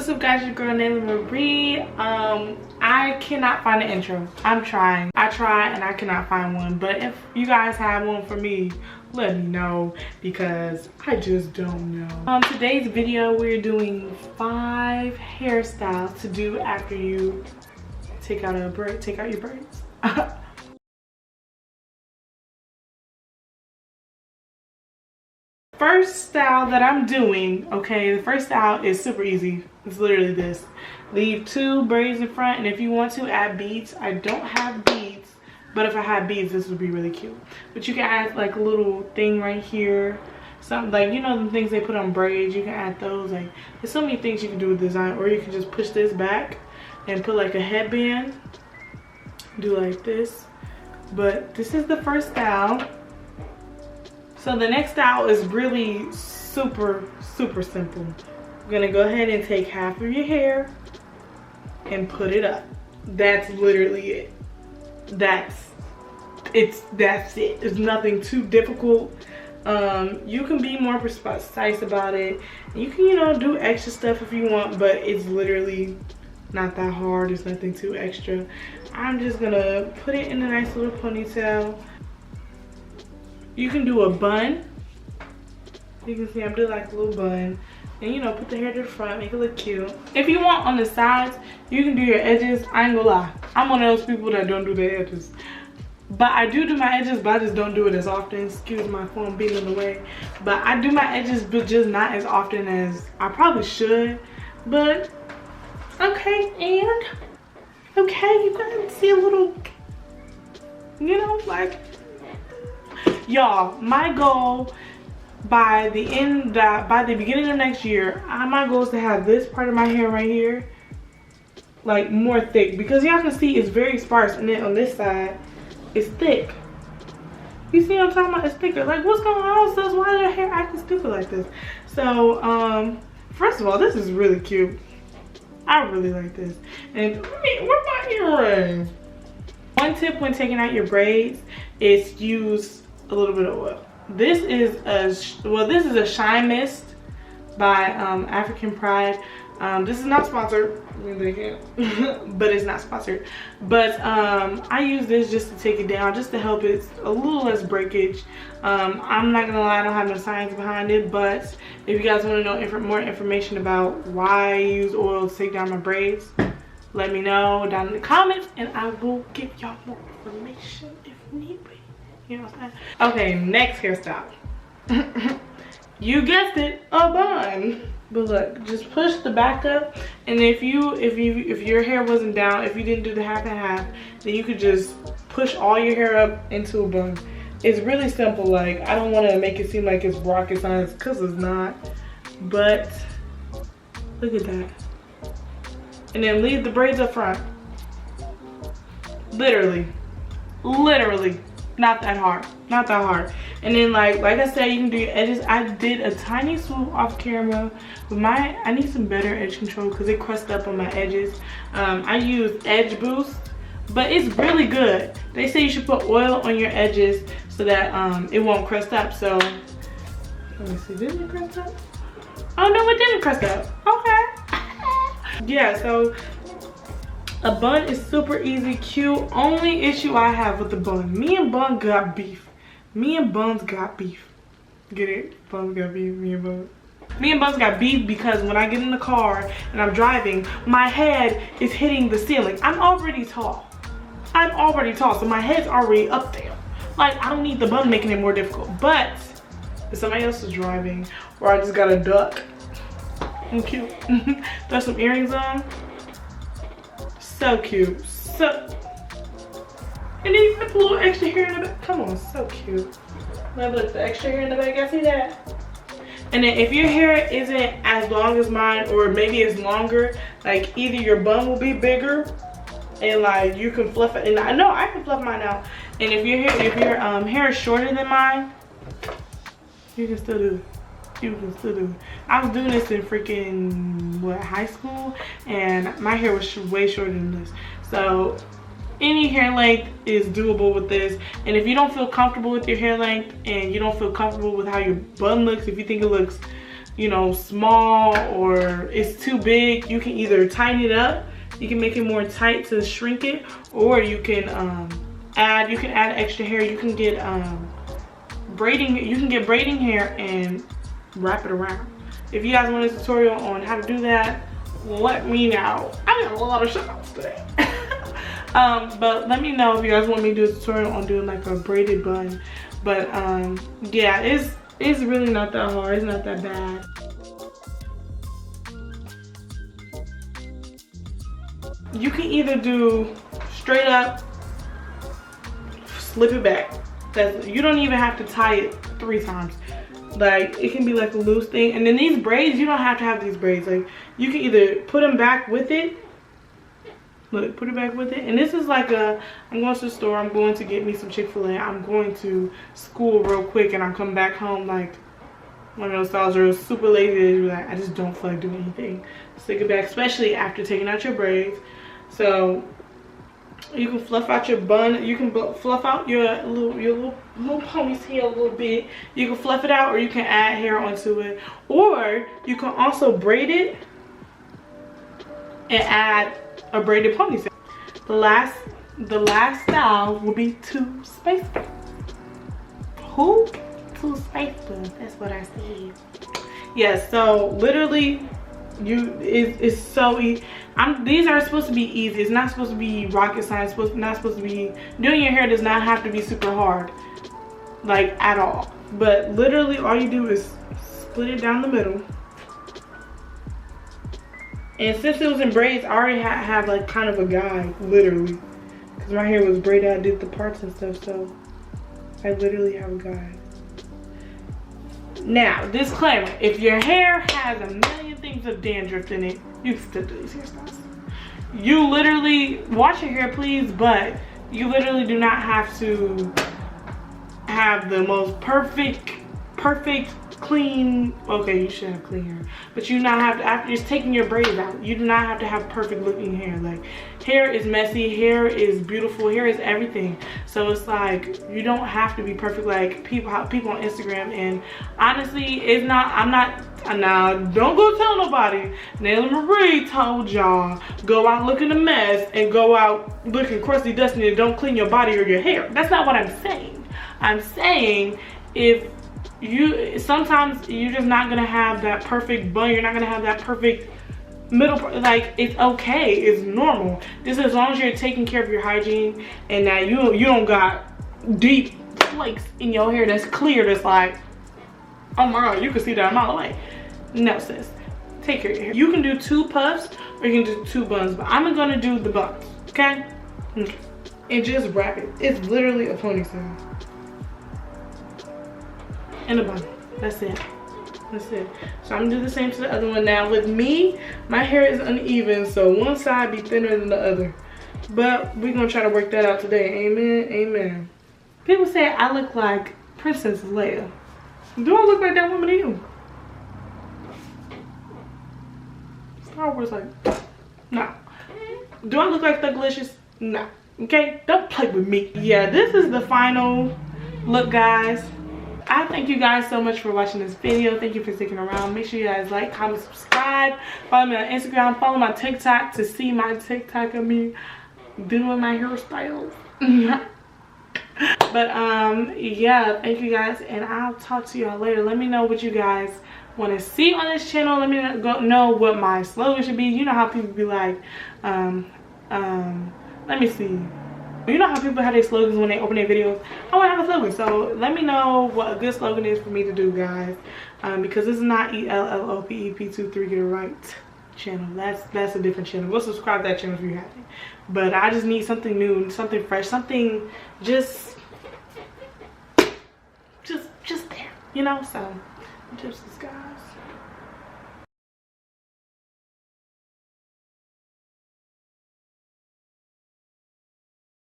What's up guys, your girl named Marie. I cannot find an intro. I'm trying. I try and I cannot find one, but if you guys have one for me, let me know because I just don't know. Today's video we're doing 5 hairstyles to do after you take out your braids. First style that I'm doing, okay, the first style is super easy. It's literally this. Leave 2 braids in front, and if you want to add beads, I don't have beads, but if I had beads, this would be really cute. But you can add like a little thing right here, something like, you know, the things they put on braids, you can add those. Like, there's so many things you can do with design, or you can just push this back and put like a headband, do like this. But this is the first style. So the next style is really super simple. You're gonna go ahead and take half of your hair and put it up. That's literally it. That's it. There's nothing too difficult. You can be more precise about it. You can, you know, do extra stuff if you want, but it's literally not that hard. It's nothing too extra. I'm just gonna put it in a nice little ponytail. You can do a bun. You can see I'm doing like a little bun. And, you know, put the hair to the front, make it look cute. If you want on the sides, you can do your edges. I ain't gonna lie, I'm one of those people that don't do their edges. But I do my edges, but I just don't do it as often. Excuse my phone being in the way. But I do my edges, but just not as often as I probably should. But, okay, and, okay, you guys see a little, you know, like, y'all, my goal by the beginning of next year, my goal is to have this part of my hair right here like more thick, because y'all can see it's very sparse, and then on this side it's thick. You see what I'm talking about? It's thicker. Like, what's going on, sis? Why is your hair acting stupid like this? So first of all, this is really cute. I really like this. And where's my earring? One tip when taking out your braids is use a little bit of oil. This is a shine mist by African Pride. This is not sponsored, but it's not sponsored. But I use this just to take it down, just to help it a little less breakage. I'm not gonna lie, I don't have no science behind it, but if you guys want to know more information about why I use oil to take down my braids, let me know down in the comments, and I will give y'all more information if need be. You know what I'm saying? Okay, next hairstyle. You guessed it, a bun. But look, just push the back up, and if your hair wasn't down, if you didn't do the half and half, then you could just push all your hair up into a bun. It's really simple. Like, I don't want to make it seem like it's rocket science, because it's not. But look at that. And then leave the braids up front. Literally. Not that hard. Not that hard. And then like I said, you can do your edges. I did a tiny swoop off camera, but I need some better edge control because it crusted up on my edges. I use Edge Boost, but it's really good. They say you should put oil on your edges so that it won't crust up. So let me see, didn't it crust up? Oh no, it didn't crust up. Okay. Yeah, so a bun is super easy, cute. Only issue I have with the bun, me and bun got beef. Me and buns got beef. Get it? Buns got beef, me and buns. Me and buns got beef because when I get in the car and I'm driving, my head is hitting the ceiling. I'm already tall, so my head's already up there. Like, I don't need the bun making it more difficult. But if somebody else is driving, or I just got a duck, I'm cute. Throw some earrings on. So cute. So, and then you put a little extra hair in the back. Come on, so cute. Look, the extra hair in the back, I see that. And then if your hair isn't as long as mine, or maybe it's longer, like either your bun will be bigger, and like you can fluff it. And I know I can fluff mine out. And if your hair is shorter than mine, you can still do it. I was doing this in freaking high school, and my hair was way shorter than this. So any hair length is doable with this. And if you don't feel comfortable with your hair length, and you don't feel comfortable with how your bun looks, if you think it looks you know, small or it's too big, you can either tighten it up, you can make it more tight to shrink it, or you can add extra hair. You can get braiding hair and wrap it around. If you guys want a tutorial on how to do that, let me know. I got a lot of shout outs today. But let me know if you guys want me to do a tutorial on doing like a braided bun. But yeah, it's really not that hard. It's not that bad. You can either do straight up, slip it back. You don't even have to tie it 3 times. Like, it can be like a loose thing. And then these braids, you don't have to have these braids. Like, you can either put them back with it. Look, put it back with it. And this is like I'm going to the store, I'm going to get me some Chick-fil-A, I'm going to school real quick, and I'm coming back home like one of those styles where it's super lazy. Like, I just don't feel like doing anything. Stick it back, especially after taking out your braids. So you can fluff out your bun. You can fluff out your little ponytail a little bit. You can fluff it out, or you can add hair onto it, or you can also braid it and add a braided ponytail. The last style will be too spaceful. Who? Too spaceful. That's what I said. Yeah. So literally, it's so easy. These are supposed to be easy. It's not supposed to be rocket science. Not supposed to be, doing your hair does not have to be super hard, like at all. But literally all you do is split it down the middle. And since it was in braids, I already have like kind of a guide, literally. Because my hair was braided, I did the parts and stuff, so I literally have a guide. Now, disclaimer, if your hair has a million things of dandruff in it, you can still do these hairstyles. You literally, wash your hair please, but you literally do not have to have the most perfect, clean, okay, you should have clean hair, but you not have to, after just taking your braids out, you do not have to have perfect looking hair. Like, hair is messy, hair is beautiful, hair is everything. So it's like, you don't have to be perfect like people on Instagram. And honestly, it's not, now don't go tell nobody Naila Marie told y'all go out looking a mess and go out looking crusty, dusty, and don't clean your body or your hair. That's not what I'm saying. I'm saying sometimes you're just not gonna have that perfect bun, you're not gonna have that perfect middle, like, it's okay, it's normal. Just as long as you're taking care of your hygiene and that you don't got deep flakes in your hair that's clear, that's like, oh my god, you can see that a mile away. No, sis, take care of your hair. You can do 2 puffs or you can do 2 buns, but I'm gonna do the buns, okay? And just wrap it. It's literally a ponytail and a bun. That's it. That's it. So I'm gonna do the same to the other one. Now with me, my hair is uneven, so one side be thinner than the other. But we're gonna try to work that out today. Amen. Amen. People say I look like Princess Leia. Do I look like that woman to you? Star Wars, like, no. Do I look like Thuglicious? No. Okay? Don't play with me. Yeah, this is the final look, guys. I thank you guys so much for watching this video. Thank you for sticking around. Make sure you guys like, comment, subscribe. Follow me on Instagram. Follow my TikTok to see my TikTok of me doing my hairstyles. But yeah, thank you guys, and I'll talk to y'all later. Let me know what you guys want to see on this channel. Let me know what my slogan should be. You know how people be like, let me see. You know how people have their slogans when they open their videos? I want to have a slogan. So let me know what a good slogan is for me to do, guys. Because this is not ELLOPEP23 Get It Right channel. That's a different channel. Go subscribe to that channel if you haven't. But I just need something new, something fresh, something just there, you know. So, just guys.